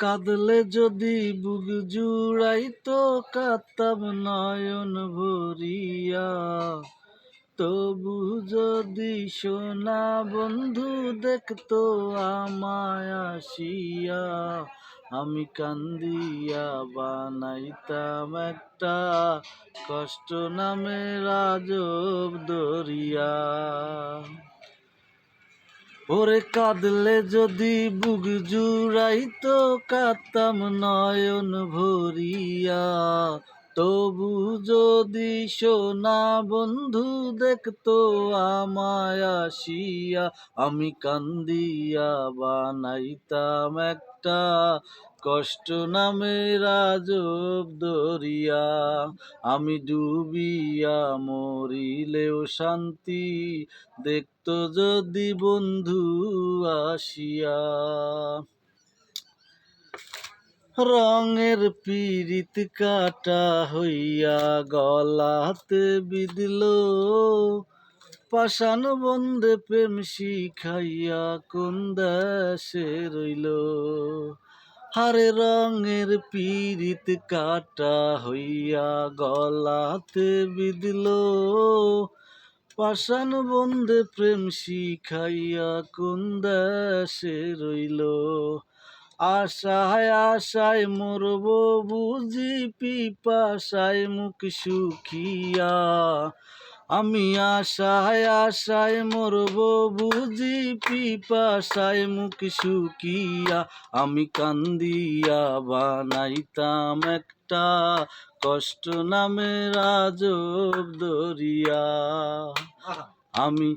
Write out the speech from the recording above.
কাঁদলে যদি বুক জুড়াইতো কাঁদতাম নয়ন ভরিয়া, তবু যদি সোনা বন্ধু দেখতো আমায় আসিয়া, আমি কান্দিয়া বানাইতাম একটা কষ্ট নামের আজব দরিয়া। ওরে কাঁদলে যদি বুক জুড়াইতো কাঁদতাম নয়ন ভরিয়া, তবু যদি সোনা বন্ধু দেখতো আমায় আসিয়া, আমি কান্দিয়া বানাইতাম একটা কষ্ট নামের আজব দরিয়া। আমি ডুবিয়া মরিলেও শান্তি দেখতো যদি বন্ধু আসিয়া। রঙের পীড়িত কাটা হইয়া গলাতে বিঁধল, পাষাণ বন্ধে প্রেম শিখাইয়া কোন দেশে রইল। হারে রঙের পীড়িত কাটা হইয়া গলাতে বিঁধল, পাষাণ বন্ধে প্রেম শিখাইয়া কোন দেশে রইল। আশায় আশায় মরব বুঝি পিপাসায় মুখ শুকিয়া, আমি আশায় আশায় মরব বুঝি পিপাসায় মুখ শুকিয়া, আমি কান্দিয়া বানাইতাম একটা কষ্ট নামের আজব দরিয়া। আমি